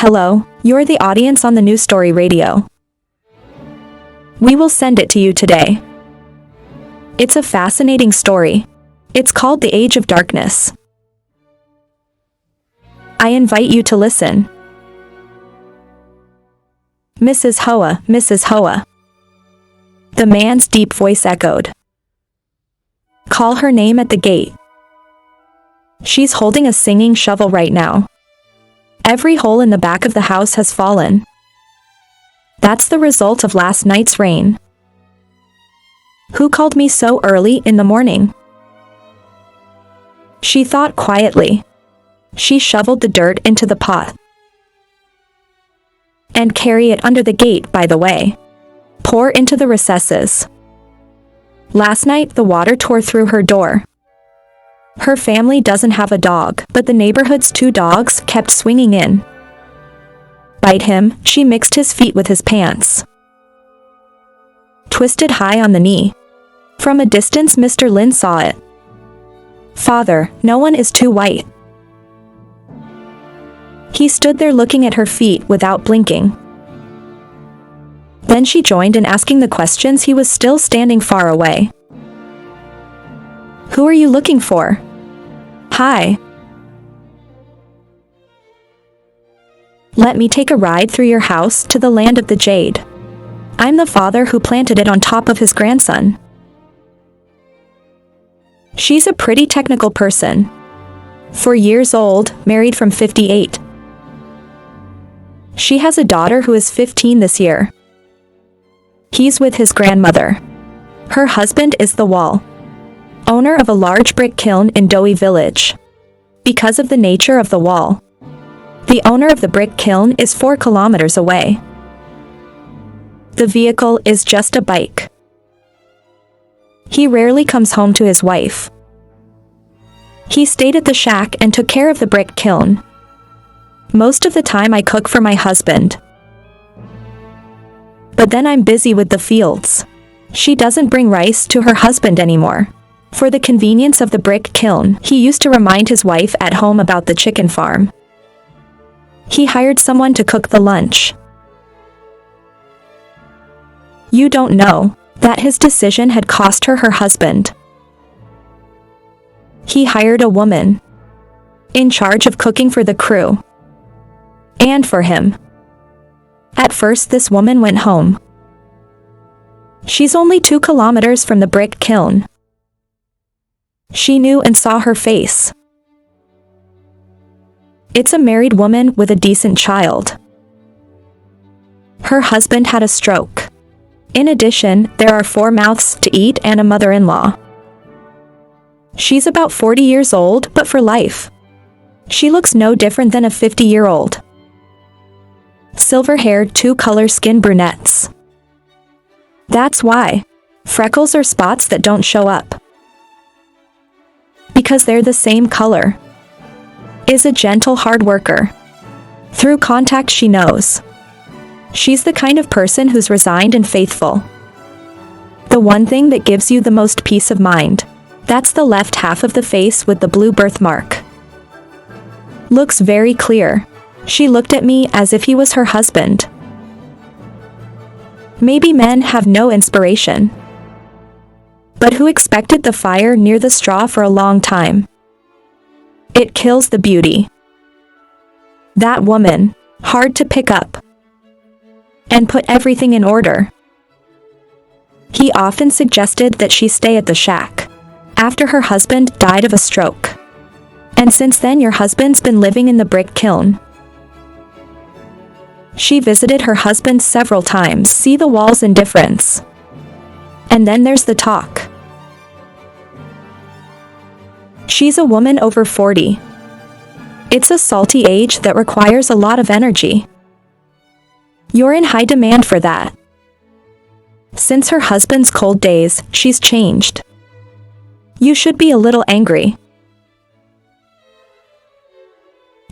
Hello, you're the audience on the News Story Radio. We will send it to you today. It's a fascinating story. It's called The Age of Darkness. I invite you to listen. Mrs. Hoa, Mrs. Hoa. The man's deep voice echoed. Call her name at the gate. She's holding a singing shovel right now. Every hole in the back of the house has fallen. That's the result of last night's rain. Who called me so early in the morning? She thought quietly. She shoveled the dirt into the pot. And carry it under the gate, by the way. Pour into the recesses. Last night the water tore through her door. Her family doesn't have a dog, but the neighborhood's 2 dogs kept swinging in. Bite him, she mixed his feet with his pants. Twisted high on the knee. From a distance Mr. Lin saw it. Father, no one is too white. He stood there looking at her feet without blinking. Then she joined in asking the questions. He was still standing far away. Who are you looking for? Hi. Let me take a ride through your house to the land of the jade. I'm the father who planted it on top of his grandson. She's a pretty technical person. 4 years old, married from 58. She has a daughter who is 15 this year. He's with his grandmother. Her husband is the wall owner of a large brick kiln in Doi village. Because of the nature of the wall, the owner of the brick kiln is 4 kilometers away. The vehicle is just a bike. He rarely comes home to his wife. He stayed at the shack and took care of the brick kiln. Most of the time I cook for my husband. But then I'm busy with the fields. She doesn't bring rice to her husband anymore. For the convenience of the brick kiln, he used to remind his wife at home about the chicken farm. He hired someone to cook the lunch. You don't know that his decision had cost her husband. He hired a woman in charge of cooking for the crew and for him. At first this woman went home. She's only 2 kilometers from the brick kiln. She knew and saw her face. It's a married woman with a decent child. Her husband had a stroke. In addition, there are 4 mouths to eat and a mother-in-law. She's about 40 years old, but for life. She looks no different than a 50-year-old. Silver-haired, 2-color skin brunettes. That's why. Freckles are spots that don't show up. Because they're the same color. Is a gentle hard worker. Through contact she knows. She's the kind of person who's resigned and faithful. The one thing that gives you the most peace of mind. That's the left half of the face with the blue birthmark. Looks very clear. She looked at me as if he was her husband. Maybe men have no inspiration. But who expected the fire near the straw for a long time? It kills the beauty. That woman, hard to pick up. And put everything in order. He often suggested that she stay at the shack. After her husband died of a stroke. And since then your husband's been living in the brick kiln. She visited her husband several times. See the wall's indifference. And then there's the talk. She's a woman over 40. It's a salty age that requires a lot of energy. You're in high demand for that. Since her husband's cold days, she's changed. You should be a little angry.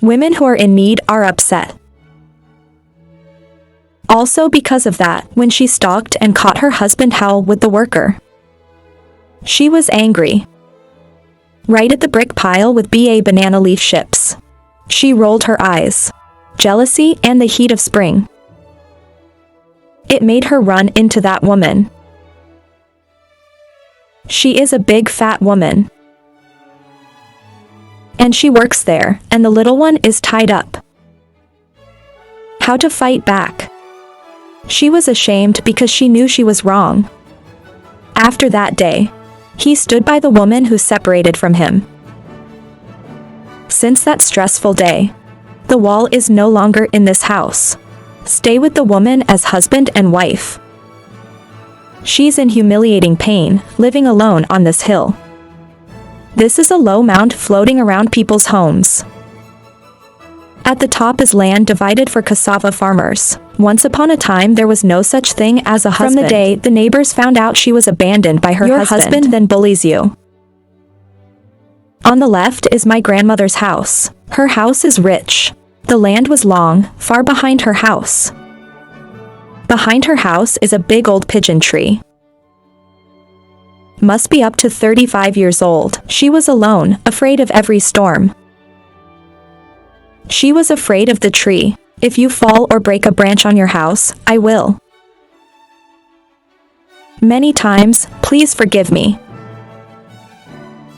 Women who are in need are upset. Also because of that, when she stalked and caught her husband howl with the worker. She was angry. Right at the brick pile with BA banana leaf ships. She rolled her eyes. jealousy and the heat of spring. It made her run into that woman. She is a big fat woman. And she works there, and the little one is tied up. How to fight back? She was ashamed because she knew she was wrong. After that day, he stood by the woman who separated from him. Since that stressful day, the wall is no longer in this house. Stay with the woman as husband and wife. She's in humiliating pain, living alone on this hill. This is a low mound floating around people's homes. At the top is land divided for cassava farmers. Once upon a time there was no such thing as a husband. From the day the neighbors found out she was abandoned by her husband then bullies you. On the left is my grandmother's house. Her house is rich. The land was long, far behind her house. Behind her house is a big old pigeon tree. Must be up to 35 years old. She was alone, afraid of every storm. She was afraid of the tree. If you fall or break a branch on your house, I will. Many times, please forgive me.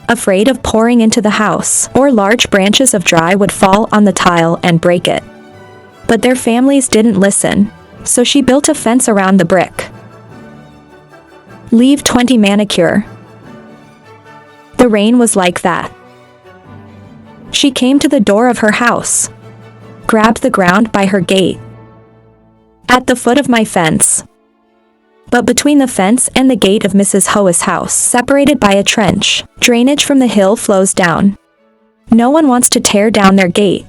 Afraid of pouring into the house, or large branches of dry would fall on the tile and break it. But their families didn't listen, so she built a fence around the brick. Leave 20 manicure. The rain was like that. She came to the door of her house, grabbed the ground by her gate, at the foot of my fence. But between the fence and the gate of Mrs. Ho's house, separated by a trench, drainage from the hill flows down. No one wants to tear down their gate.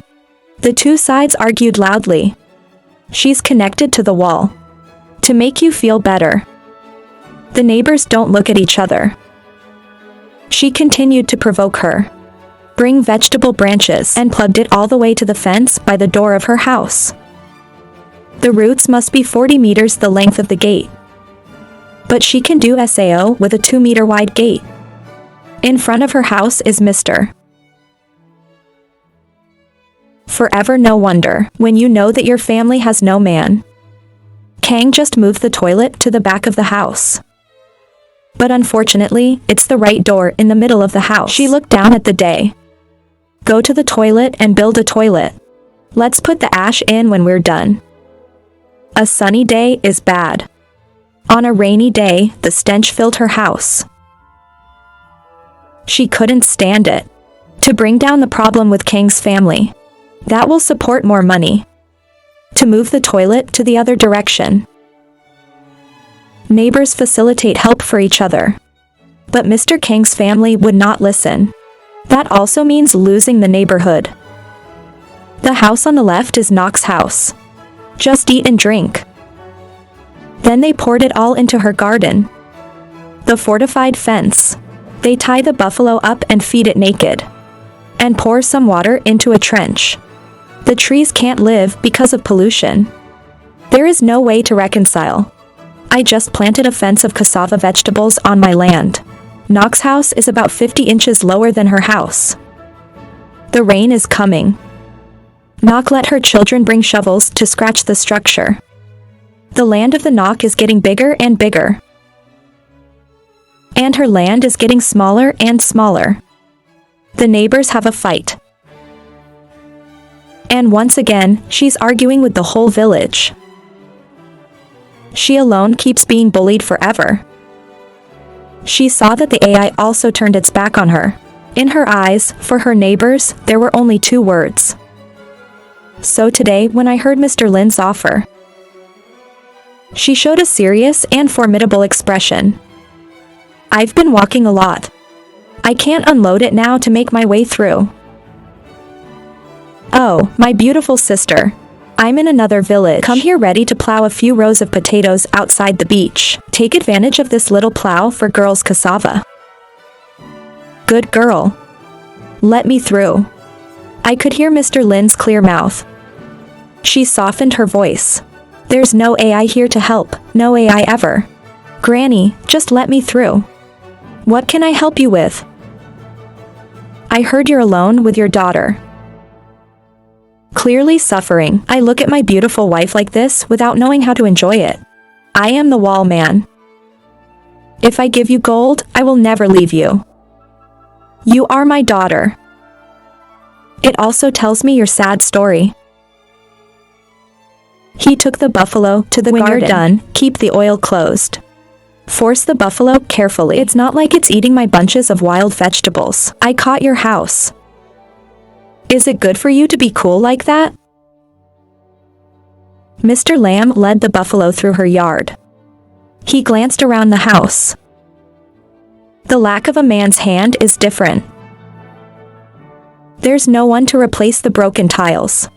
The two sides argued loudly. She's connected to the wall. To make you feel better. The neighbors don't look at each other. She continued to provoke her. Bring vegetable branches and plugged it all the way to the fence by the door of her house. The roots must be 40 meters the length of the gate. But she can do SAO with a 2-meter wide gate. In front of her house is Mr. Forever. No wonder, when you know that your family has no man. Kang just moved the toilet to the back of the house. But unfortunately, it's the right door in the middle of the house. She looked down at the day. Go to the toilet and build a toilet. Let's put the ash in when we're done. A sunny day is bad. On a rainy day, the stench filled her house. She couldn't stand it. To bring down the problem with Kang's family. That will support more money. To move the toilet to the other direction. Neighbors facilitate help for each other. But Mr. Kang's family would not listen. That also means losing the neighborhood. The house on the left is Knock's house. Just eat and drink. Then they poured it all into her garden. The fortified fence. They tie the buffalo up and feed it naked. And pour some water into a trench. The trees can't live because of pollution. There is no way to reconcile. I just planted a fence of cassava vegetables on my land. Knock's house is about 50 inches lower than her house. The rain is coming. Knock let her children bring shovels to scratch the structure. The land of the Knock is getting bigger and bigger. And her land is getting smaller and smaller. The neighbors have a fight. And once again, she's arguing with the whole village. She alone keeps being bullied forever. She saw that the AI also turned its back on her. In her eyes, for her neighbors, there were only 2 words. So today, when I heard Mr. Lin's offer, she showed a serious and formidable expression. I've been walking a lot. I can't unload it now to make my way through. Oh, my beautiful sister. I'm in another village. Come here ready to plow a few rows of potatoes outside the beach. Take advantage of this little plow for girls' cassava. Good girl. Let me through. I could hear Mr. Lin's clear mouth. She softened her voice. There's no AI here to help, no AI ever. Granny, just let me through. What can I help you with? I heard you're alone with your daughter. clearly suffering. I look at my beautiful wife like this without knowing how to enjoy it. I am the wall man. If I give you gold, I will never leave you. You are my daughter. It also tells me your sad story. He took the buffalo to the garden. When you're done, keep the oil closed. Force the buffalo carefully. It's not like it's eating my bunches of wild vegetables. I caught your house. Is it good for you to be cool like that? Mr. Lamb led the buffalo through her yard. He glanced around the house. The lack of a man's hand is different. There's no one to replace the broken tiles.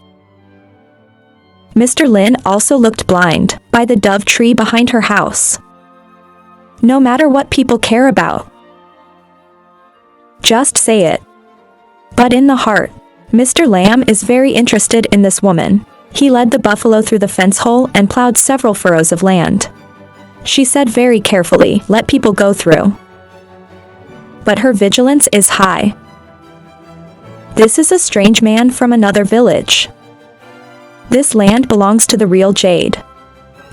Mr. Lin also looked blind by the dove tree behind her house. No matter what people care about, just say it. But in the heart, Mr. Lamb is very interested in this woman. He led the buffalo through the fence hole and plowed several furrows of land. She said very carefully, "Let people go through." But her vigilance is high. This is a strange man from another village. This land belongs to the real Jade.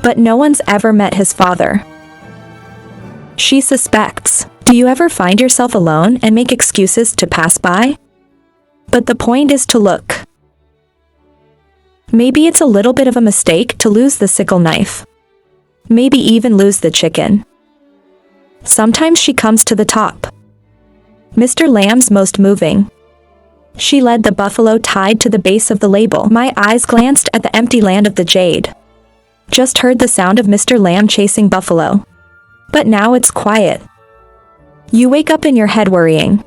But no one's ever met his father. She suspects. Do you ever find yourself alone and make excuses to pass by? But the point is to look. Maybe it's a little bit of a mistake to lose the sickle knife. Maybe even lose the chicken. Sometimes she comes to the top. Mr. Lamb's most moving. She led the buffalo tied to the base of the label. My eyes glanced at the empty land of the Jade. Just heard the sound of Mr. Lamb chasing buffalo. But now it's quiet. You wake up in your head worrying.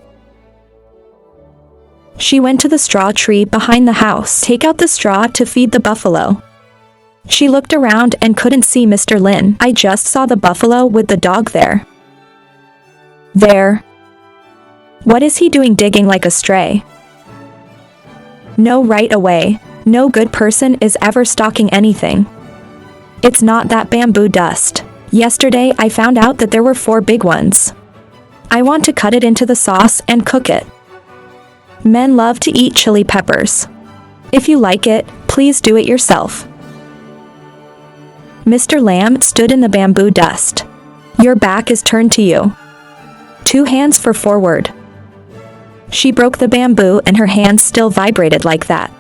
She went to the straw tree behind the house. Take out the straw to feed the buffalo. She looked around and couldn't see Mr. Lin. I just saw the buffalo with the dog there. There. What is he doing digging like a stray? No, right away. No good person is ever stalking anything. It's not that bamboo dust. Yesterday I found out that there were 4 big ones. I want to cut it into the sauce and cook it. Men love to eat chili peppers. If you like it, please do it yourself. Mr. Lamb stood in the bamboo dust. Your back is turned to you. 2 hands for forward. She broke the bamboo and her hands still vibrated like that.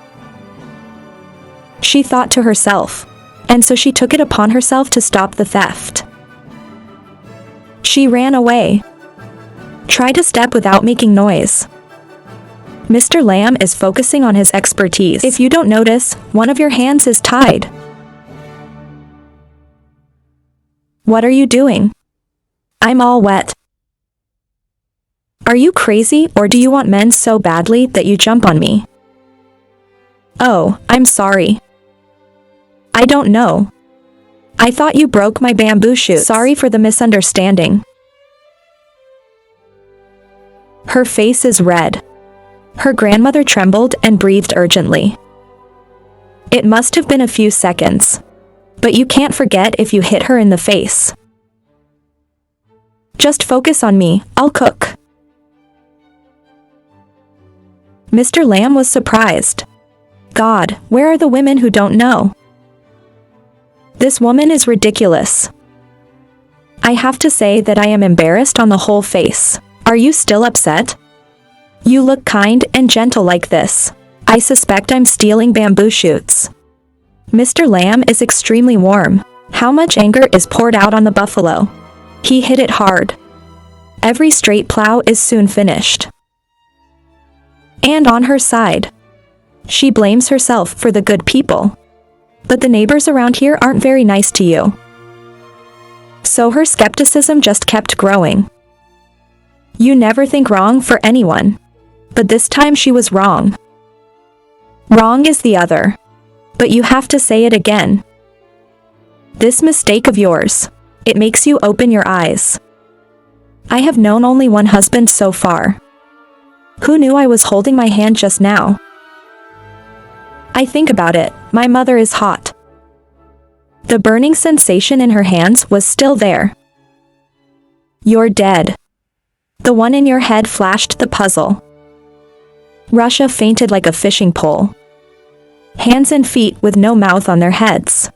She thought to herself. And so she took it upon herself to stop the theft. She ran away. Try to step without making noise. Mr. Lamb is focusing on his expertise. If you don't notice, one of your hands is tied. What are you doing? I'm all wet. Are you crazy, or do you want men so badly that you jump on me? Oh, I'm sorry. I don't know. I thought you broke my bamboo shoots. Sorry for the misunderstanding. Her face is red. Her grandmother trembled and breathed urgently. It must have been a few seconds. But you can't forget if you hit her in the face. Just focus on me, I'll cook. Mr. Lamb was surprised. God, where are the women who don't know? This woman is ridiculous. I have to say that I am embarrassed on the whole face. Are you still upset? You look kind and gentle like this. I suspect I'm stealing bamboo shoots. Mr. Lamb is extremely warm. How much anger is poured out on the buffalo? He hit it hard. Every straight plow is soon finished. And on her side, she blames herself for the good people. But the neighbors around here aren't very nice to you. So her skepticism just kept growing. You never think wrong for anyone. But this time she was wrong. Wrong is the other. But you have to say it again. This mistake of yours, it makes you open your eyes. I have known only one husband so far. Who knew I was holding my hand just now? I think about it, my mother is hot. The burning sensation in her hands was still there. You're dead. The one in your head flashed the puzzle. Russia fainted like a fishing pole. hands and feet with no mouth on their heads.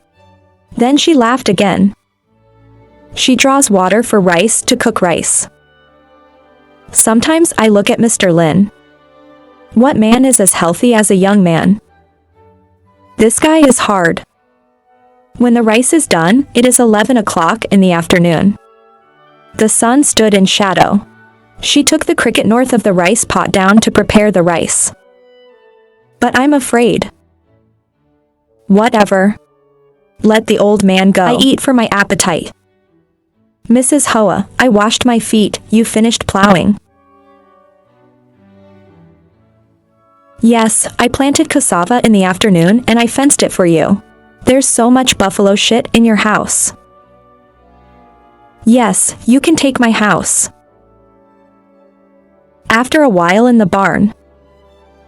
Then she laughed again. She draws water for rice to cook rice. Sometimes I look at Mr. Lin. What man is as healthy as a young man? This guy is hard. When the rice is done, it is 11 o'clock in the afternoon. The sun stood in shadow. She took the cricket north of the rice pot down to prepare the rice. But I'm afraid. Whatever. Let the old man go. I eat for my appetite. Mrs. Hoa, I washed my feet, you finished plowing. Yes, I planted cassava in the afternoon and I fenced it for you. There's so much buffalo shit in your house. Yes, you can take my house. After a while in the barn,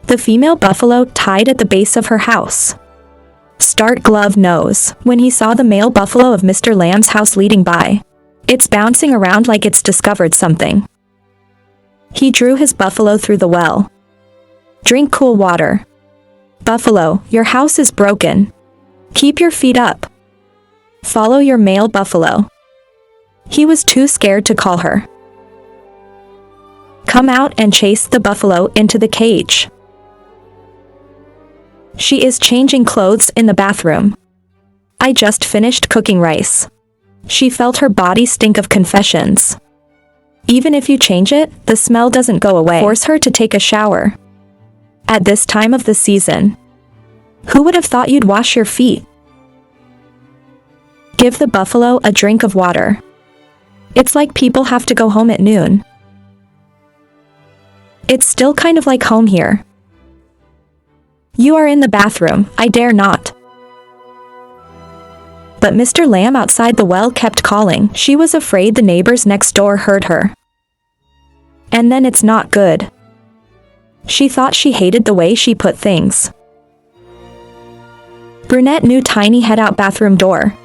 the female buffalo tied at the base of her house. Start glove nose. When he saw the male buffalo of Mr. Lamb's house leading by, it's bouncing around like it's discovered something. He drew his buffalo through the well. Drink cool water. Buffalo, your house is broken. Keep your feet up. Follow your male buffalo. He was too scared to call her. Come out and chase the buffalo into the cage. She is changing clothes in the bathroom. I just finished cooking rice. She felt her body stink of confessions. Even if you change it, the smell doesn't go away. Force her to take a shower. At this time of the season, who would have thought you'd wash your feet? Give the buffalo a drink of water. It's like people have to go home at noon. It's still kind of like home here. You are in the bathroom, I dare not. But Mr. Lamb outside the well kept calling. She was afraid the neighbors next door heard her. And then it's not good. She thought she hated the way she put things. Brunette knew tiny head out bathroom door.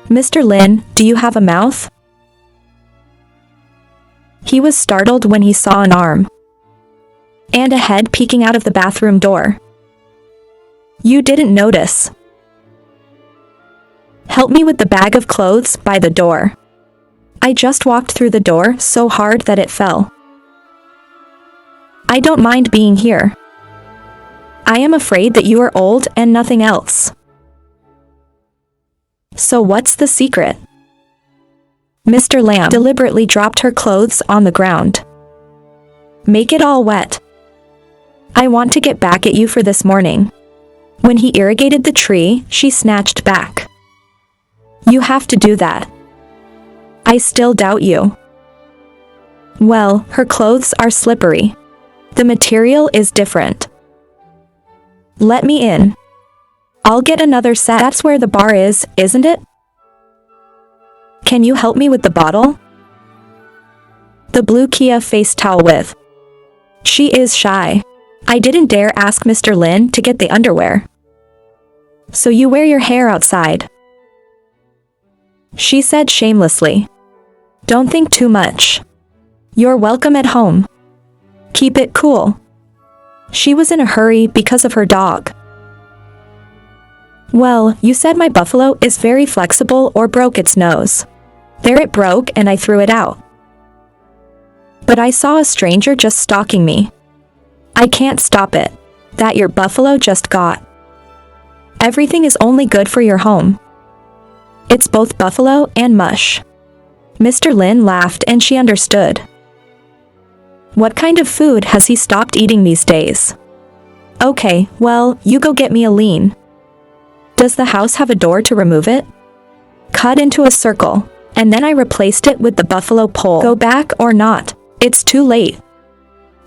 Mr. Lin, do you have a mouth? He was startled when he saw an arm and a head peeking out of the bathroom door. You didn't notice. Help me with the bag of clothes by the door. I just walked through the door so hard that it fell. I don't mind being here. I am afraid that you are old and nothing else. So what's the secret? Mr. Lamb deliberately dropped her clothes on the ground. Make it all wet. I want to get back at you for this morning. When he irrigated the tree, she snatched back. You have to do that. I still doubt you. Well, her clothes are slippery. The material is different. Let me in. I'll get another set. That's where the bar is, isn't it? Can you help me with the bottle? The blue Kia face towel with. She is shy. I didn't dare ask Mr. Lin to get the underwear. So you wear your hair outside. She said shamelessly. Don't think too much. You're welcome at home. Keep it cool. She was in a hurry because of her dog. Well, you said my buffalo is very flexible or broke its nose. There it broke and I threw it out. But I saw a stranger just stalking me. I can't stop it. That your buffalo just got. Everything is only good for your home. It's both buffalo and mush. Mr. Lin laughed and she understood. What kind of food has he stopped eating these days? Okay, well, you go get me a lean. Does the house have a door to remove it? Cut into a circle, and then I replaced it with the buffalo pole. Go back or not, it's too late.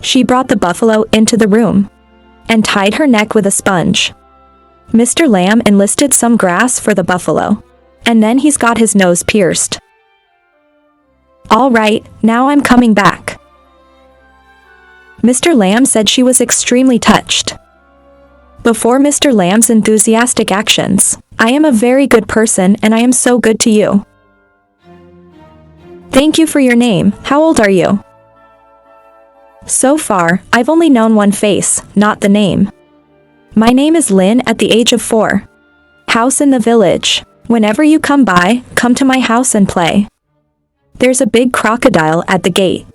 She brought the buffalo into the room and tied her neck with a sponge. Mr. Lamb enlisted some grass for the buffalo, and then he's got his nose pierced. All right, now I'm coming back. Mr. Lamb said she was extremely touched. Before Mr. Lamb's enthusiastic actions, I am a very good person and I am so good to you. Thank you for your name. How old are you? So far, I've only known one face, not the name. My name is Lynn at the age of 4. House in the village. Whenever you come by, come to my house and play. There's a big crocodile at the gate.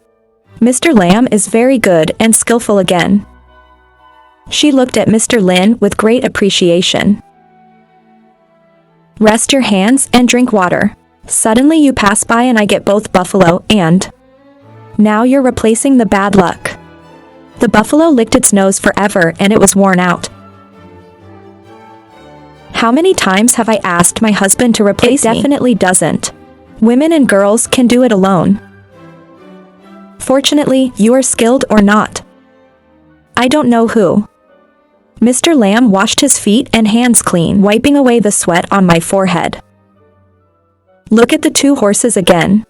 Mr. Lamb is very good and skillful again. She looked at Mr. Lin with great appreciation. Rest your hands and drink water. Suddenly you pass by and I get both buffalo and... Now you're replacing the bad luck. The buffalo licked its nose forever and it was worn out. How many times have I asked my husband to replace me? It definitely doesn't. Women and girls can do it alone. Fortunately, you are skilled or not. I don't know who. Mr. Lamb washed his feet and hands clean, wiping away the sweat on my forehead. Look at the 2 horses again.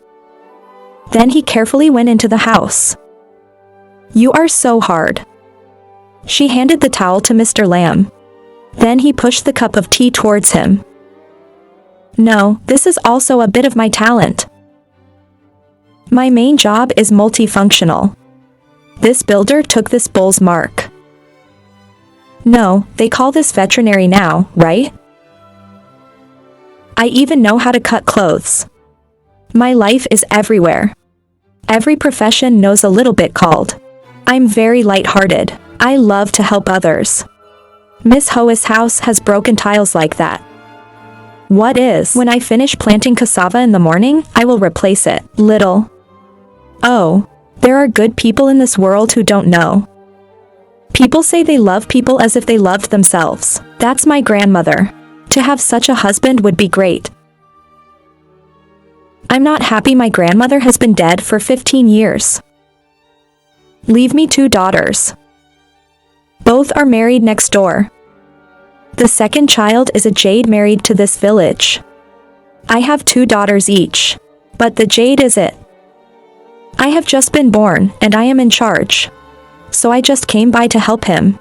Then he carefully went into the house. You are so hard. She handed the towel to Mr. Lamb. Then he pushed the cup of tea towards him. No, this is also a bit of my talent. My main job is multifunctional. This builder took this bull's mark. No, they call this veterinary now, right? I even know how to cut clothes. My life is everywhere. Every profession knows a little bit called. I'm very light-hearted. I love to help others. Miss Ho's house has broken tiles like that. What is? When I finish planting cassava in the morning, I will replace it. Little. Oh, there are good people in this world who don't know. People say they love people as if they loved themselves. That's my grandmother. To have such a husband would be great. I'm not happy my grandmother has been dead for 15 years. Leave me 2 daughters. Both are married next door. The second child is a jade married to this village. I have 2 daughters each, but the jade is it. I have just been born and I am in charge. So I just came by to help him.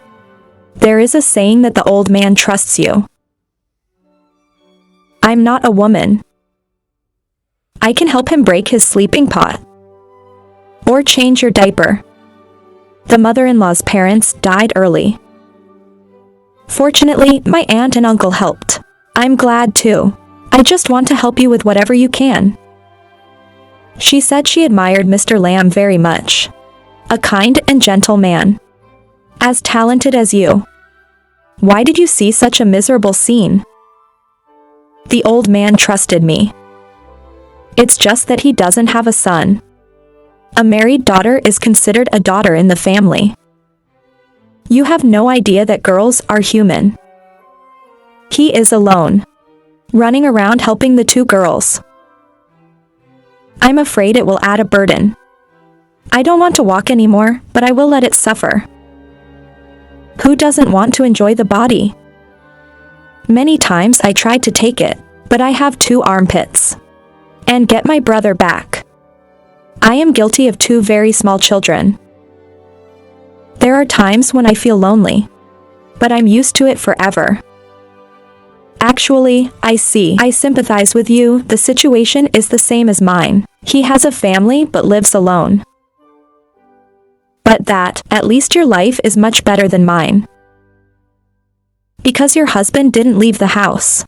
There is a saying that the old man trusts you. I'm not a woman. I can help him break his sleeping pot. Or change your diaper. The mother-in-law's parents died early. Fortunately, my aunt and uncle helped. I'm glad too. I just want to help you with whatever you can. She said she admired Mr. Lamb very much. A kind and gentle man. As talented as you. Why did you see such a miserable scene? The old man trusted me. It's just that he doesn't have a son. A married daughter is considered a daughter in the family. You have no idea that girls are human. He is alone. Running around helping the 2 girls. I'm afraid it will add a burden. I don't want to walk anymore, but I will let it suffer. Who doesn't want to enjoy the body? Many times I tried to take it, but I have 2 armpits. And get my brother back. I am guilty of 2 very small children. There are times when I feel lonely. But I'm used to it forever. Actually, I sympathize with you. The situation is the same as mine. He has a family but lives alone. But that, at least your life is much better than mine. Because your husband didn't leave the house.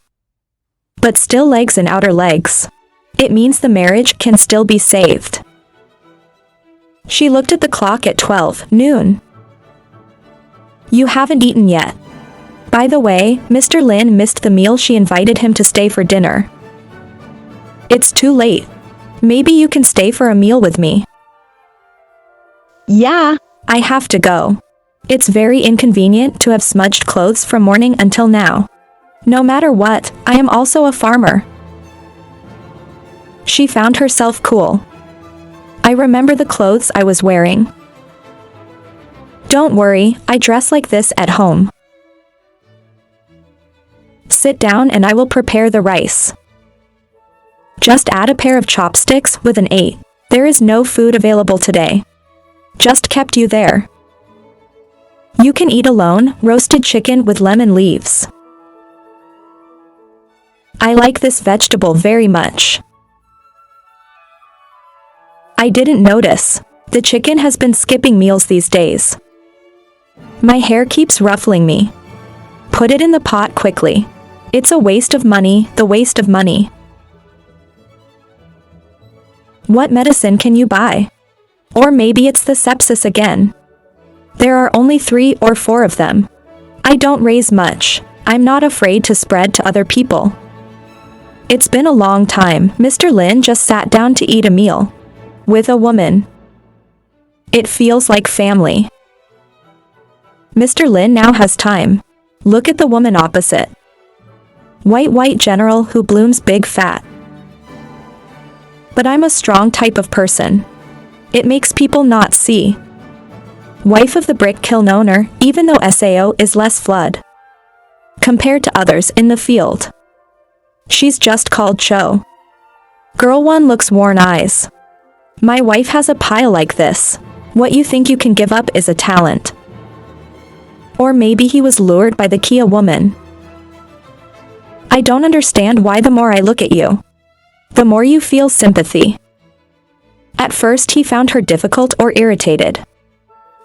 But still legs and outer legs. It means the marriage can still be saved. She looked at the clock at 12 noon. You haven't eaten yet. By the way, Mr. Lin missed the meal she invited him to stay for dinner. It's too late. Maybe you can stay for a meal with me. Yeah, I have to go. It's very inconvenient to have smudged clothes from morning until now. No matter what, I am also a farmer. She found herself cool. I remember the clothes I was wearing. Don't worry, I dress like this at home. Sit down and I will prepare the rice. Just add a pair of chopsticks with an 8. There is no food available today. Just kept you there. You can eat alone, roasted chicken with lemon leaves. I like this vegetable very much. I didn't notice. The chicken has been skipping meals these days. My hair keeps ruffling me. Put it in the pot quickly. It's a waste of money, the waste of money. What medicine can you buy? Or maybe it's the sepsis again. There are only 3 or 4 of them. I don't raise much. I'm not afraid to spread to other people. It's been a long time. Mr. Lin just sat down to eat a meal. With a woman. It feels like family. Mr. Lin now has time. Look at the woman opposite. White general who blooms big fat. But I'm a strong type of person. It makes people not see. Wife of the brick kiln owner, even though SAO is less flood compared to others in the field. She's just called Cho. Girl 1 looks worn eyes. My wife has a pile like this. What you think you can give up is a talent. Or maybe he was lured by the Kia woman. I don't understand why the more I look at you, the more you feel sympathy. At first he found her difficult or irritated.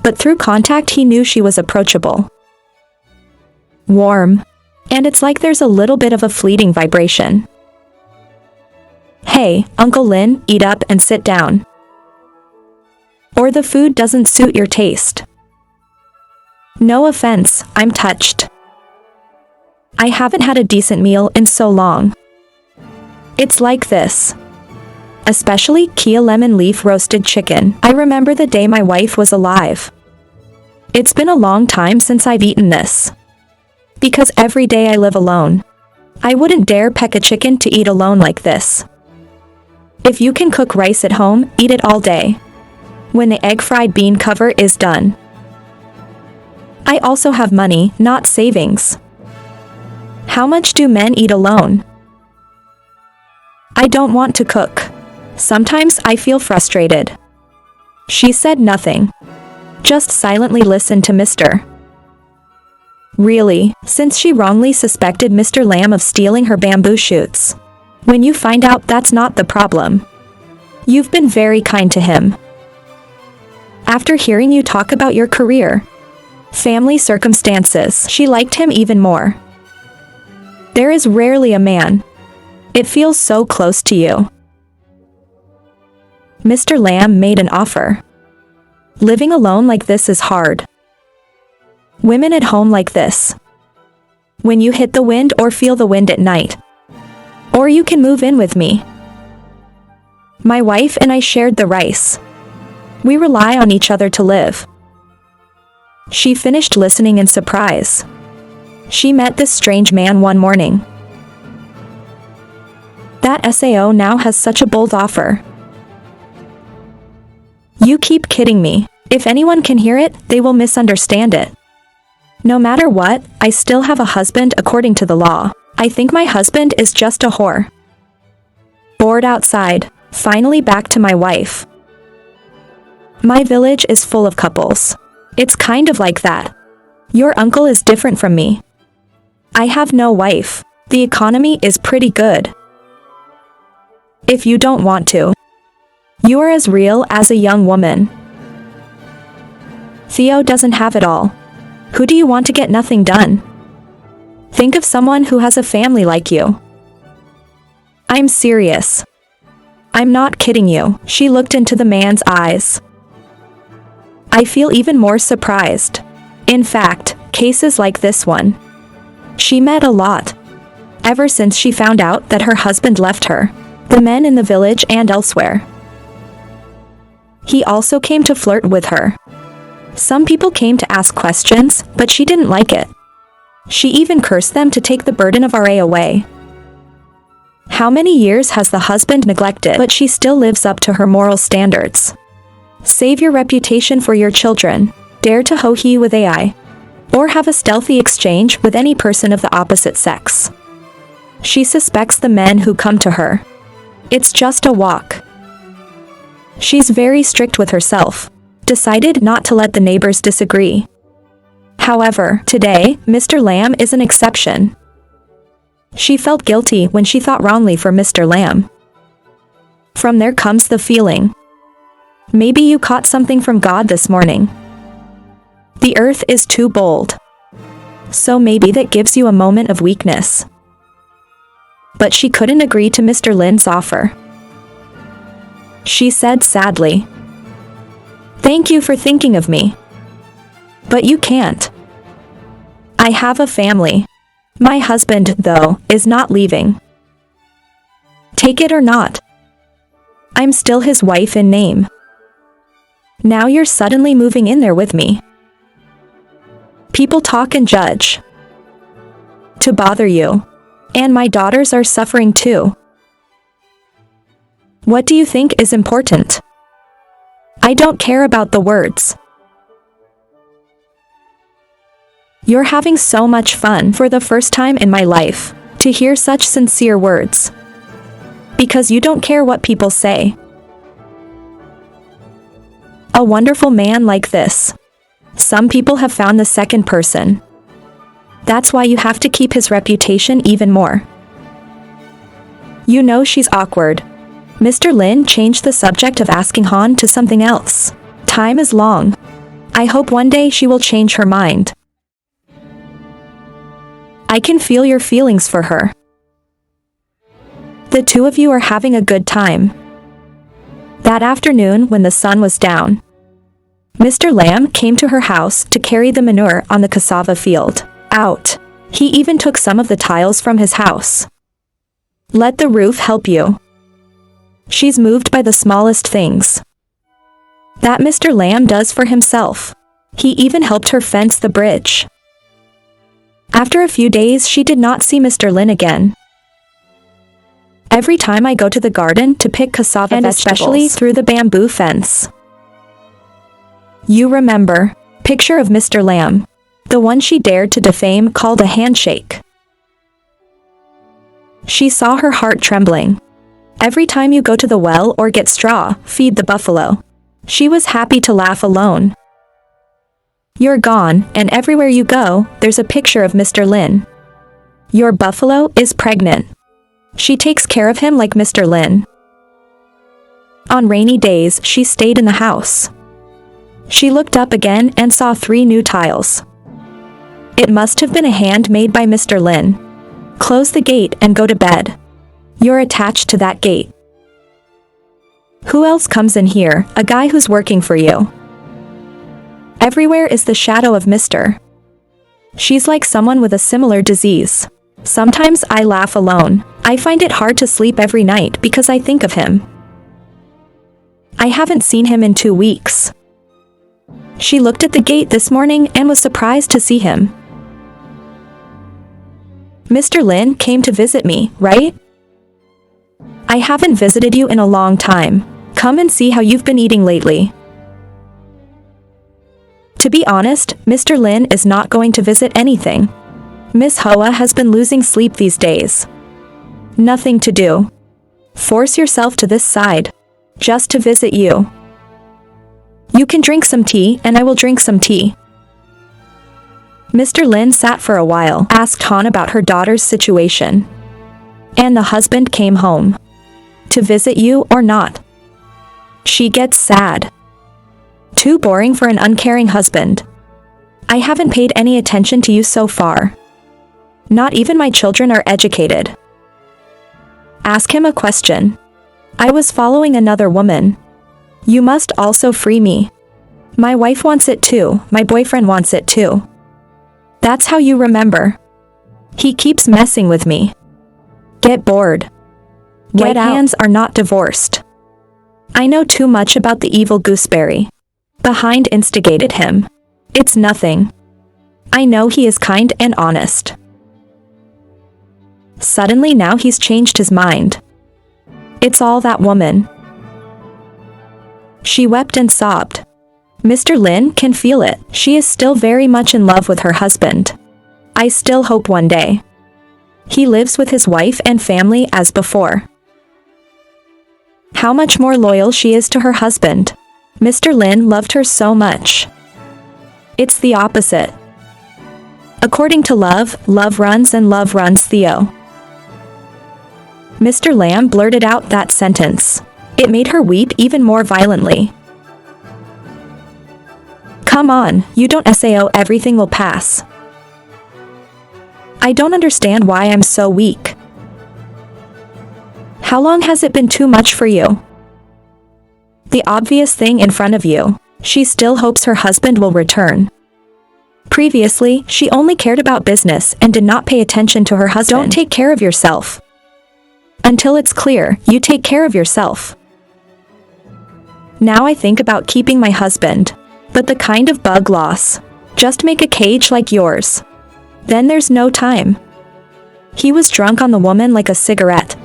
But through contact he knew she was approachable. Warm. And it's like there's a little bit of a fleeting vibration. Hey, Uncle Lin, eat up and sit down. Or the food doesn't suit your taste. No offense, I'm touched. I haven't had a decent meal in so long. It's like this. Especially Kia lemon leaf roasted chicken. I remember the day my wife was alive. It's been a long time since I've eaten this. Because every day I live alone. I wouldn't dare peck a chicken to eat alone like this. If you can cook rice at home, eat it all day. When the egg fried bean cover is done. I also have money, not savings. How much do men eat alone? I don't want to cook. Sometimes I feel frustrated. She said nothing. Just silently listened to Mr. Really, since she wrongly suspected Mr. Lam of stealing her bamboo shoots. When you find out that's not the problem. You've been very kind to him. After hearing you talk about your career, family circumstances, she liked him even more. There is rarely a man. It feels so close to you. Mr. Lam made an offer. Living alone like this is hard. Women at home like this. When you hit the wind or feel the wind at night. Or you can move in with me. My wife and I shared the rice. We rely on each other to live. She finished listening in surprise. She met this strange man one morning. That SAO now has such a bold offer. You keep kidding me. If anyone can hear it, they will misunderstand it. No matter what, I still have a husband according to the law. I think my husband is just a whore. Bored outside, finally back to my wife. My village is full of couples. It's kind of like that. Your uncle is different from me. I have no wife. The economy is pretty good. If you don't want to. You are as real as a young woman. Theo doesn't have it all. Who do you want to get nothing done? Think of someone who has a family like you. I'm serious. I'm not kidding you. She looked into the man's eyes. I feel even more surprised. In fact, cases like this one. She met a lot. Ever since she found out that her husband left her. The men in the village and elsewhere. He also came to flirt with her. Some people came to ask questions, but she didn't like it. She even cursed them to take the burden of RA away. How many years has the husband neglected, but she still lives up to her moral standards. Save your reputation for your children. Dare to ho-he with AI. Or have a stealthy exchange with any person of the opposite sex. She suspects the men who come to her. It's just a walk. She's very strict with herself. Decided not to let the neighbors disagree. However, today, Mr. Lam is an exception. She felt guilty when she thought wrongly for Mr. Lam. From there comes the feeling. Maybe you caught something from God this morning. The earth is too bold. So maybe that gives you a moment of weakness. But she couldn't agree to Mr. Lin's offer. She said sadly, "Thank you for thinking of me. But you can't. I have a family. My husband, though, is not leaving. Take it or not. I'm still his wife in name. Now you're suddenly moving in there with me. People talk and judge. To bother you. And my daughters are suffering too. What do you think is important? I don't care about the words. You're having so much fun for the first time in my life, to hear such sincere words. Because you don't care what people say. A wonderful man like this. Some people have found the second person. That's why you have to keep his reputation even more. You know she's awkward. Mr. Lin changed the subject of asking Han to something else. Time is long. I hope one day she will change her mind. I can feel your feelings for her. The two of you are having a good time. That afternoon when the sun was down, Mr. Lamb came to her house to carry the manure on the cassava field out. He even took some of the tiles from his house. Let the roof help you. She's moved by the smallest things. That Mr. Lamb does for himself. He even helped her fence the bridge. After a few days she did not see Mr. Lin again. Every time I go to the garden to pick cassava and vegetables, especially through the bamboo fence. You remember, picture of Mr. Lamb, the one she dared to defame called a handshake. She saw her heart trembling. Every time you go to the well or get straw, feed the buffalo. She was happy to laugh alone. You're gone, and everywhere you go, there's a picture of Mr. Lin. Your buffalo is pregnant. She takes care of him like Mr. Lin. On rainy days, she stayed in the house. She looked up again and saw 3 new tiles. It must have been a hand made by Mr. Lin. Close the gate and go to bed. You're attached to that gate. Who else comes in here? A guy who's working for you. Everywhere is the shadow of Mr. She's like someone with a similar disease. Sometimes I laugh alone. I find it hard to sleep every night because I think of him. I haven't seen him in 2 weeks. She looked at the gate this morning and was surprised to see him. Mr. Lin came to visit me, right? I haven't visited you in a long time. Come and see how you've been eating lately. To be honest, Mr. Lin is not going to visit anything. Miss Hoa has been losing sleep these days. Nothing to do. Force yourself to this side. Just to visit you. You can drink some tea and I will drink some tea. Mr. Lin sat for a while, asked Han about her daughter's situation. And the husband came home. To visit you or not? She gets sad. Too boring for an uncaring husband. I haven't paid any attention to you so far. Not even my children are educated. Ask him a question. I was following another woman. You must also free me. My wife wants it too, my boyfriend wants it too. That's how you remember. He keeps messing with me. Get bored. White hands are not divorced. I know too much about the evil gooseberry. Behind instigated him. It's nothing. I know he is kind and honest. Suddenly now he's changed his mind. It's all that woman. She wept and sobbed. Mr. Lin can feel it. She is still very much in love with her husband. I still hope one day. He lives with his wife and family as before. How much more loyal she is to her husband. Mr. Lin loved her so much. It's the opposite. According to love, love runs and love runs Theo. Mr. Lamb blurted out that sentence. It made her weep even more violently. Come on, you don't SAO, everything will pass. I don't understand why I'm so weak. How long has it been too much for you? The obvious thing in front of you. She still hopes her husband will return. Previously, she only cared about business and did not pay attention to her husband. Don't take care of yourself. Until it's clear, you take care of yourself. Now I think about keeping my husband. But the kind of bug loss. Just make a cage like yours. Then there's no time. He was drunk on the woman like a cigarette.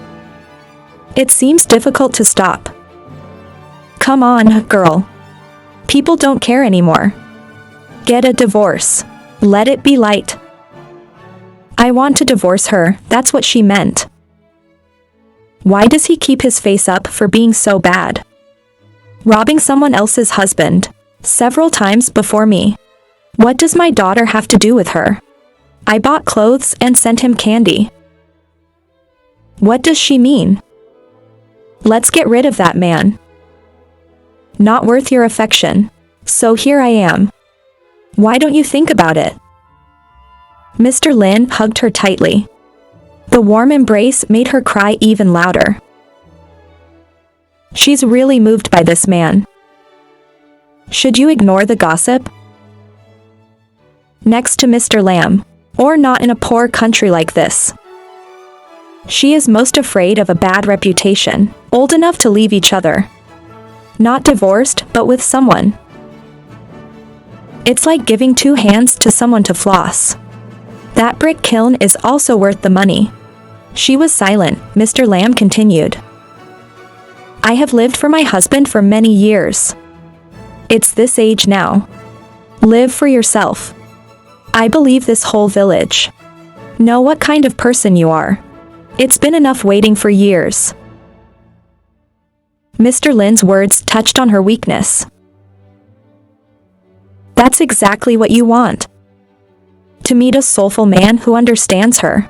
It seems difficult to stop. Come on, girl. People don't care anymore. Get a divorce. Let it be light. I want to divorce her, that's what she meant. Why does he keep his face up for being so bad? Robbing someone else's husband. Several times before me. What does my daughter have to do with her? I bought clothes and sent him candy. What does she mean? Let's get rid of that man. Not worth your affection. So here I am. Why don't you think about it? Mr. Lin hugged her tightly. The warm embrace made her cry even louder. She's really moved by this man. Should you ignore the gossip? Next to Mr. Lam, or not in a poor country like this. She is most afraid of a bad reputation, old enough to leave each other. Not divorced, but with someone. It's like giving 2 hands to someone to floss. That brick kiln is also worth the money. She was silent. Mr. Lam continued. I have lived for my husband for many years. It's this age now. Live for yourself. I believe this whole village. Know what kind of person you are. It's been enough waiting for years. Mr. Lin's words touched on her weakness. That's exactly what you want. To meet a soulful man who understands her.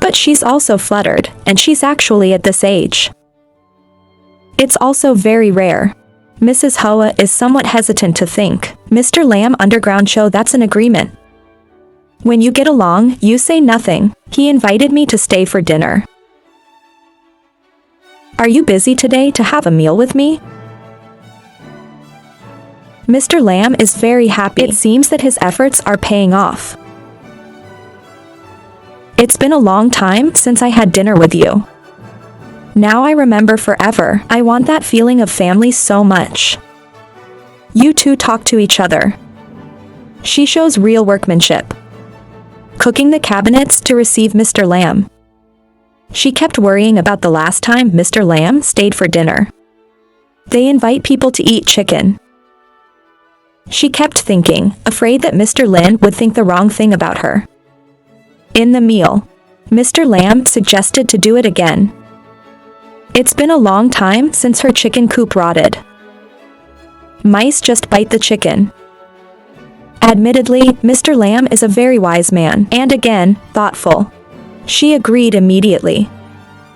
But she's also fluttered, and she's actually at this age. It's also very rare. Mrs. Hoa is somewhat hesitant to think. Mr. Lam underground show that's an agreement. When you get along, you say nothing. He invited me to stay for dinner. Are you busy today to have a meal with me? Mr. Lam is very happy. It seems that his efforts are paying off. It's been a long time since I had dinner with you. Now I remember forever. I want that feeling of family so much. You two talk to each other. She shows real workmanship. Cooking the cabinets to receive Mr. Lam. She kept worrying about the last time Mr. Lam stayed for dinner. They invite people to eat chicken. She kept thinking, afraid that Mr. Lin would think the wrong thing about her. In the meal, Mr. Lam suggested to do it again. It's been a long time since her chicken coop rotted. Mice just bite the chicken. Admittedly, Mr. Lam is a very wise man, and again, thoughtful. She agreed immediately.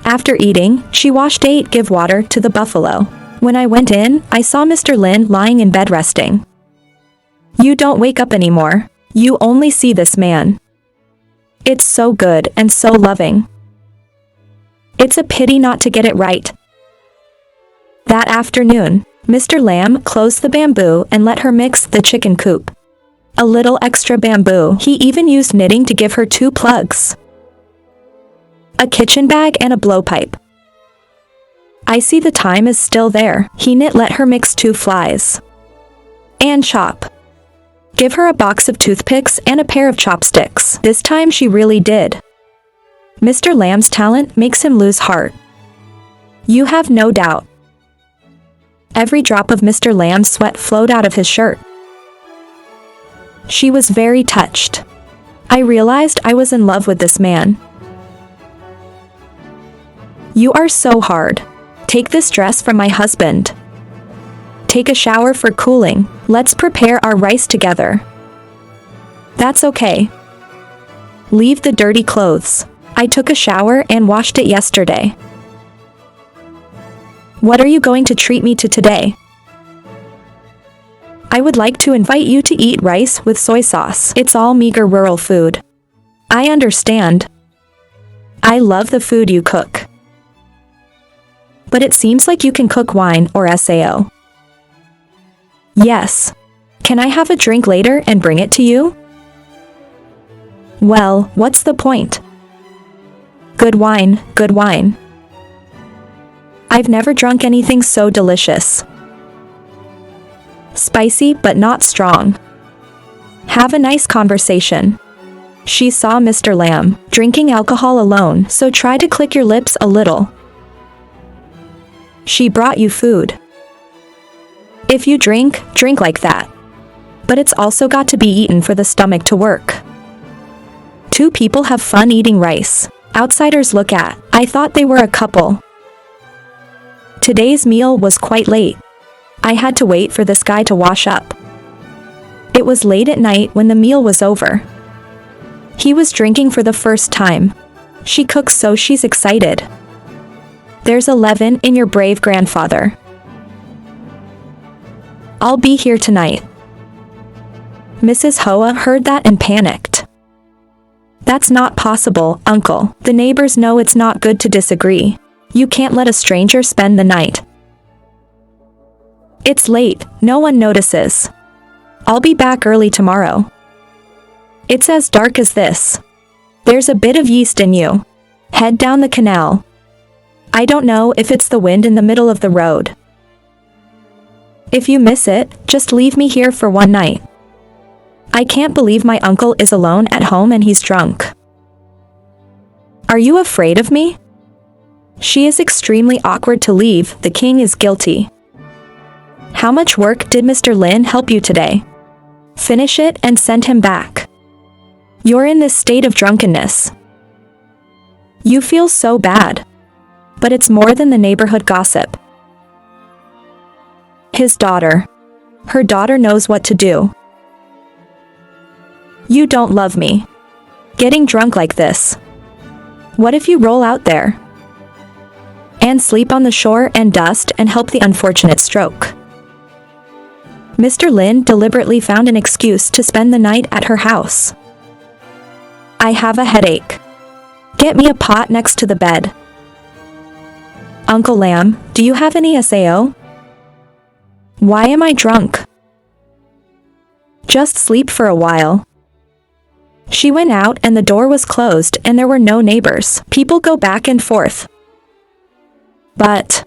After eating, she washed give water to the buffalo. When I went in, I saw Mr. Lin lying in bed resting. You don't wake up anymore. You only see this man. It's so good and so loving. It's a pity not to get it right. That afternoon, Mr. Lam closed the bamboo and let her mix the chicken coop. A little extra bamboo. He even used knitting to give her 2 plugs. A kitchen bag and a blowpipe. I see the time is still there. He let her mix 2 flies. And chop. Give her a box of toothpicks and a pair of chopsticks. This time she really did. Mr. Lam's talent makes him lose heart. You have no doubt. Every drop of Mr. Lam's sweat flowed out of his shirt. She was very touched. I realized I was in love with this man. You are so hard. Take this dress from my husband. Take a shower for cooling. Let's prepare our rice together. That's okay. Leave the dirty clothes. I took a shower and washed it yesterday. What are you going to treat me to today? I would like to invite you to eat rice with soy sauce. It's all meager rural food. I understand. I love the food you cook. But it seems like you can cook wine or SAO. Yes. Can I have a drink later and bring it to you? Well, what's the point? Good wine, good wine. I've never drunk anything so delicious. Spicy but not strong. Have a nice conversation. She saw Mr. Lamb drinking alcohol alone, so try to click your lips a little. She brought you food. If you drink, drink like that. But it's also got to be eaten for the stomach to work. Two people have fun eating rice. Outsiders look at. I thought they were a couple. Today's meal was quite late. I had to wait for this guy to wash up. It was late at night when the meal was over. He was drinking for the first time. She cooks so she's excited. There's 11 in your brave grandfather. I'll be here tonight. Mrs. Hoa heard that and panicked. That's not possible, Uncle. The neighbors know it's not good to disagree. You can't let a stranger spend the night. It's late, no one notices. I'll be back early tomorrow. It's as dark as this. There's a bit of yeast in you. Head down the canal. I don't know if it's the wind in the middle of the road. If you miss it, just leave me here for one night. I can't believe my uncle is alone at home and he's drunk. Are you afraid of me? She is extremely awkward to leave, the king is guilty. How much work did Mr. Lin help you today? Finish it and send him back. You're in this state of drunkenness. You feel so bad. But it's more than the neighborhood gossip. His daughter. Her daughter knows what to do. You don't love me. Getting drunk like this. What if you roll out there? And sleep on the shore and dust and help the unfortunate stroke. Mr. Lin deliberately found an excuse to spend the night at her house. I have a headache. Get me a pot next to the bed. Uncle Lamb, do you have any SAO? Why am I drunk? Just sleep for a while. She went out and the door was closed and there were no neighbors. People go back and forth. But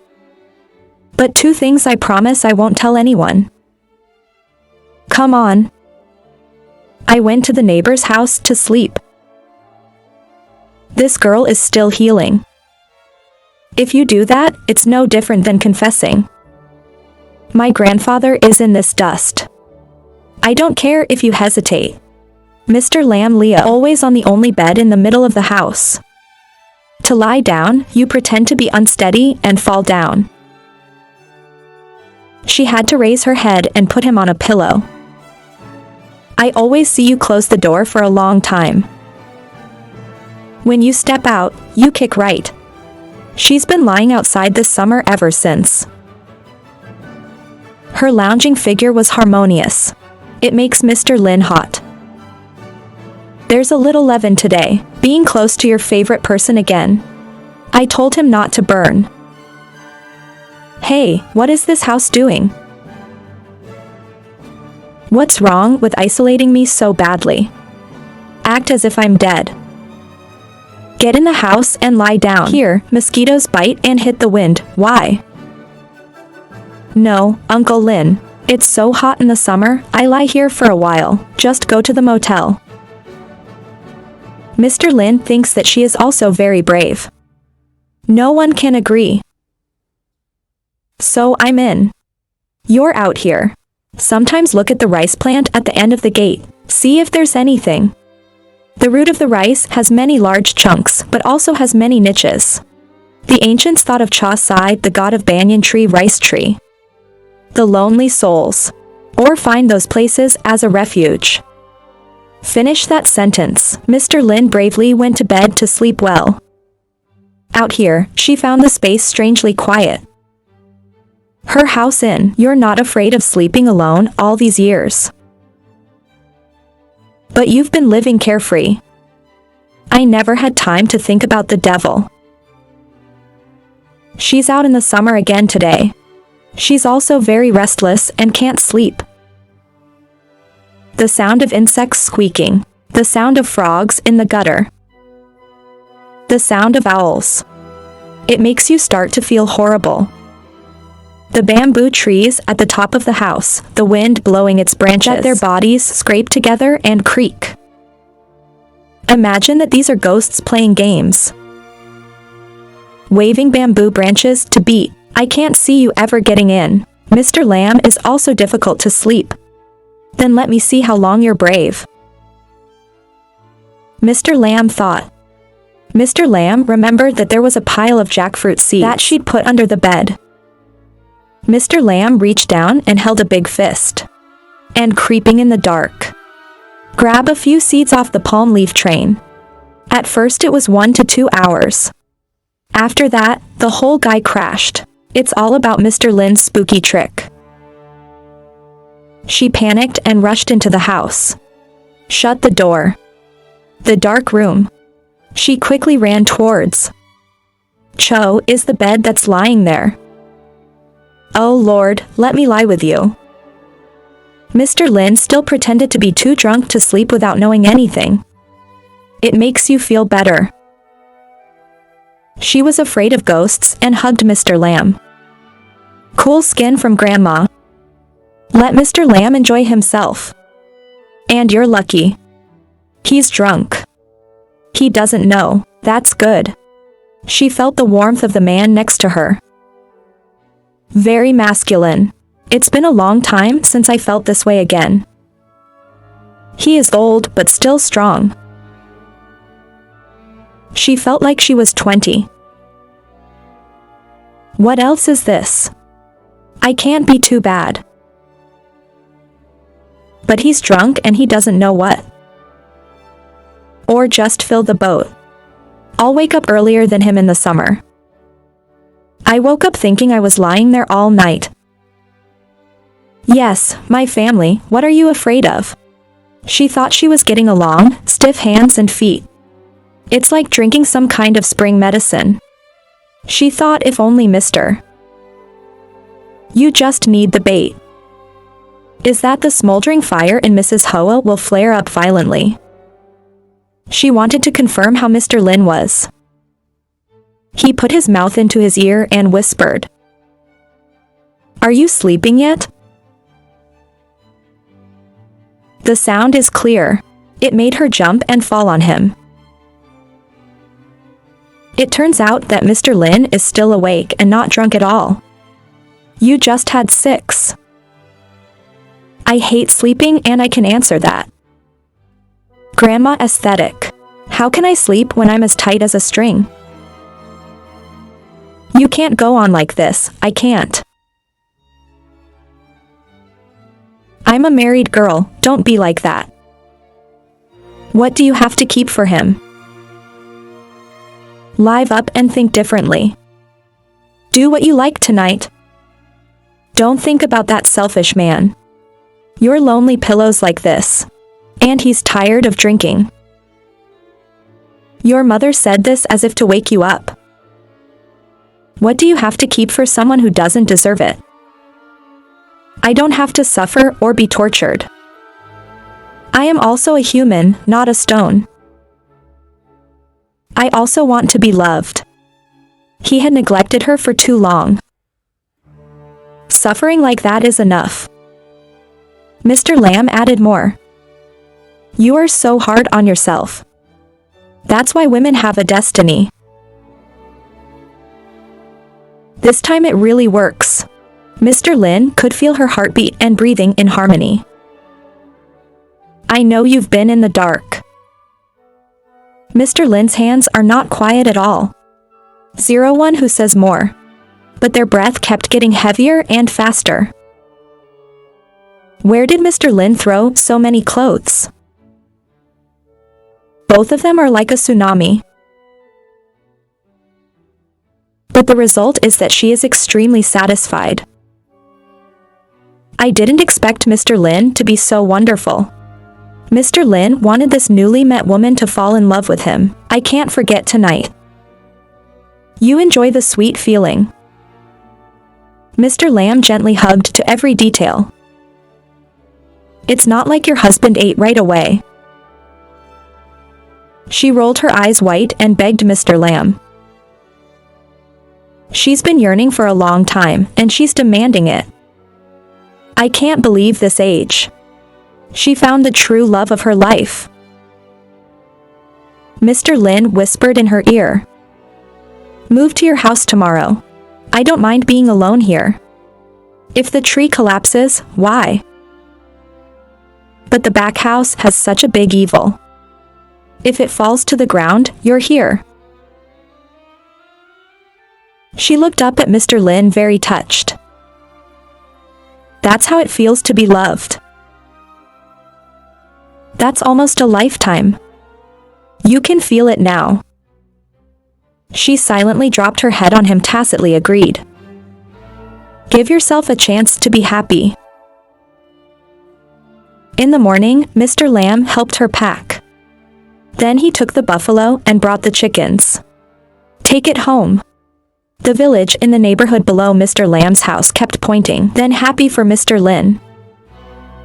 two things I promise I won't tell anyone. Come on. I went to the neighbor's house to sleep. This girl is still healing. If you do that, it's no different than confessing. My grandfather is in this dust. I don't care if you hesitate. Mr. Lam Leah always on the only bed in the middle of the house. To lie down, you pretend to be unsteady and fall down. She had to raise her head and put him on a pillow. I always see you close the door for a long time. When you step out, you kick right. She's been lying outside this summer ever since. Her lounging figure was harmonious. It makes Mr. Lin hot. There's a little leaven today, being close to your favorite person again. I told him not to burn. Hey, what is this house doing? What's wrong with isolating me so badly? Act as if I'm dead. Get in the house and lie down. Here, mosquitoes bite and hit the wind. Why? No, Uncle Lin. It's so hot in the summer, I lie here for a while. Just go to the motel. Mr. Lin thinks that she is also very brave. No one can agree. So I'm in. You're out here. Sometimes look at the rice plant at the end of the gate. See if there's anything. The root of the rice has many large chunks, but also has many niches. The ancients thought of Cha Sai, the god of banyan tree rice tree. The lonely souls. Or find those places as a refuge. Finish that sentence. Mr. Lin bravely went to bed to sleep well. Out here, she found the space strangely quiet. Her house in. You're not afraid of sleeping alone all these years. But you've been living carefree. I never had time to think about the devil. She's out in the summer again today. She's also very restless and can't sleep. The sound of insects squeaking. The sound of frogs in the gutter. The sound of owls. It makes you start to feel horrible. The bamboo trees at the top of the house, the wind blowing its branches, that their bodies scrape together and creak. Imagine that these are ghosts playing games. Waving bamboo branches to beat. I can't see you ever getting in. Mr. Lamb is also difficult to sleep. Then let me see how long you're brave. Mr. Lamb thought. Mr. Lamb remembered that there was a pile of jackfruit seeds that she'd put under the bed. Mr. Lamb reached down and held a big fist. And creeping in the dark. Grab a few seeds off the palm leaf train. At first it was 1 to 2 hours. After that, the whole guy crashed. It's all about Mr. Lin's spooky trick. She panicked and rushed into the house. Shut the door. The dark room. She quickly ran towards. Cho is the bed that's lying there. Oh Lord, let me lie with you. Mr. Lin still pretended to be too drunk to sleep without knowing anything. It makes you feel better. She was afraid of ghosts and hugged Mr. Lamb. Cool skin from Grandma. Let Mr. Lamb enjoy himself. And you're lucky. He's drunk. He doesn't know. That's good. She felt the warmth of the man next to her. Very masculine. It's been a long time since I felt this way again. He is old but still strong. She felt like she was 20. What else is this? I can't be too bad. But he's drunk and he doesn't know what. Or just fill the boat. I'll wake up earlier than him in the summer. I woke up thinking I was lying there all night. Yes, my family, what are you afraid of? She thought she was getting along, stiff hands and feet. It's like drinking some kind of spring medicine. She thought if only Mr. You just need the bait. Is that the smoldering fire in Mrs. Hoa will flare up violently? She wanted to confirm how Mr. Lin was. He put his mouth into his ear and whispered. Are you sleeping yet? The sound is clear. It made her jump and fall on him. It turns out that Mr. Lin is still awake and not drunk at all. You just had 6. I hate sleeping and I can answer that. Grandma aesthetic. How can I sleep when I'm as tight as a string? You can't go on like this, I can't. I'm a married girl, don't be like that. What do you have to keep for him? Live up and think differently. Do what you like tonight. Don't think about that selfish man. You're lonely pillows like this. And he's tired of drinking. Your mother said this as if to wake you up. What do you have to keep for someone who doesn't deserve it? I don't have to suffer or be tortured. I am also a human, not a stone. I also want to be loved. He had neglected her for too long. Suffering like that is enough. Mr. Lamb added more. You are so hard on yourself. That's why women have a destiny. This time it really works. Mr. Lin could feel her heartbeat and breathing in harmony. I know you've been in the dark. Mr. Lin's hands are not quiet at all. 01 who says more. But their breath kept getting heavier and faster. Where did Mr. Lin throw so many clothes? Both of them are like a tsunami. But the result is that she is extremely satisfied. I didn't expect Mr. Lin to be so wonderful. Mr. Lin wanted this newly met woman to fall in love with him. I can't forget tonight. You enjoy the sweet feeling. Mr. Lam gently hugged to every detail. It's not like your husband ate right away. She rolled her eyes white and begged Mr. Lam. She's been yearning for a long time, and she's demanding it. I can't believe this age. She found the true love of her life. Mr. Lin whispered in her ear. Move to your house tomorrow. I don't mind being alone here. If the tree collapses, why? But the back house has such a big evil. If it falls to the ground, you're here. She looked up at Mr. Lin very touched. That's how it feels to be loved. That's almost a lifetime. You can feel it now. She silently dropped her head on him, tacitly agreed. Give yourself a chance to be happy. In the morning, Mr. Lam helped her pack. Then he took the buffalo and brought the chickens. Take it home. The village in the neighborhood below Mr. Lam's house kept pointing, then happy for Mr. Lin.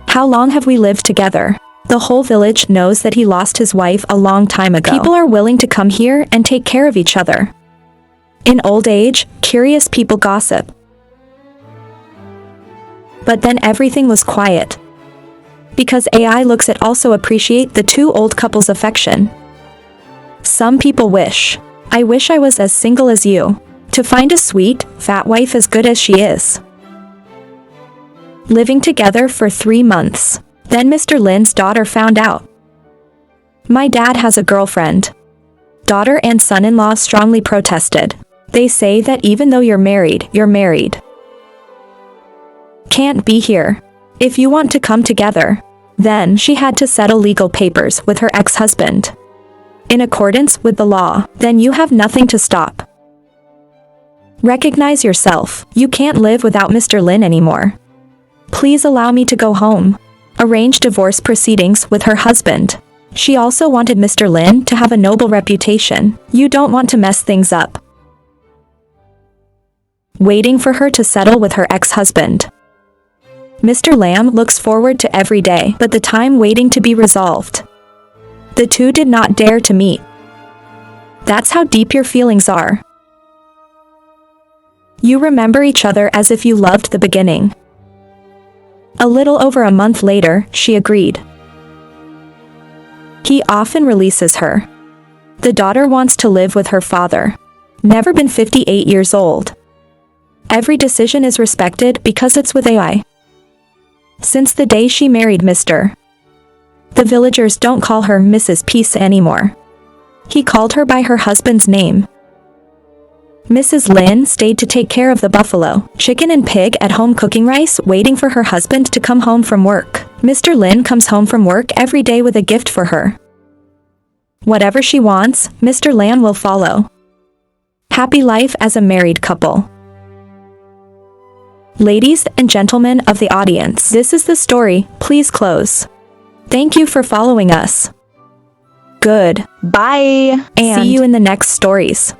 How long have we lived together? The whole village knows that he lost his wife a long time ago. People are willing to come here and take care of each other. In old age, curious people gossip. But then everything was quiet. Because AI looks at also appreciate the two old couple's affection. Some people wish. I wish I was as single as you. To find a sweet, fat wife as good as she is. Living together for 3 months. Then Mr. Lin's daughter found out. My dad has a girlfriend. Daughter and son-in-law strongly protested. They say that even though you're married, you're married. Can't be here. If you want to come together. Then she had to settle legal papers with her ex-husband. In accordance with the law, then you have nothing to stop. Recognize yourself. You can't live without Mr. Lin anymore. Please allow me to go home. Arrange divorce proceedings with her husband. She also wanted Mr. Lin to have a noble reputation. You don't want to mess things up. Waiting for her to settle with her ex-husband. Mr. Lam looks forward to every day, but the time waiting to be resolved. The two did not dare to meet. That's how deep your feelings are. You remember each other as if you loved the beginning. A little over a month later, she agreed. He often releases her. The daughter wants to live with her father. Never been 58 years old. Every decision is respected because it's with AI. Since the day she married Mr. The villagers don't call her Mrs. Peace anymore. He called her by her husband's name. Mrs. Lin stayed to take care of the buffalo, chicken and pig at home, cooking rice, waiting for her husband to come home from work. Mr. Lin comes home from work every day with a gift for her. Whatever she wants, Mr. Lam will follow. Happy life as a married couple. Ladies and gentlemen of the audience, this is the story. Please close. Thank you for following us. Good. Bye. And see you in the next stories.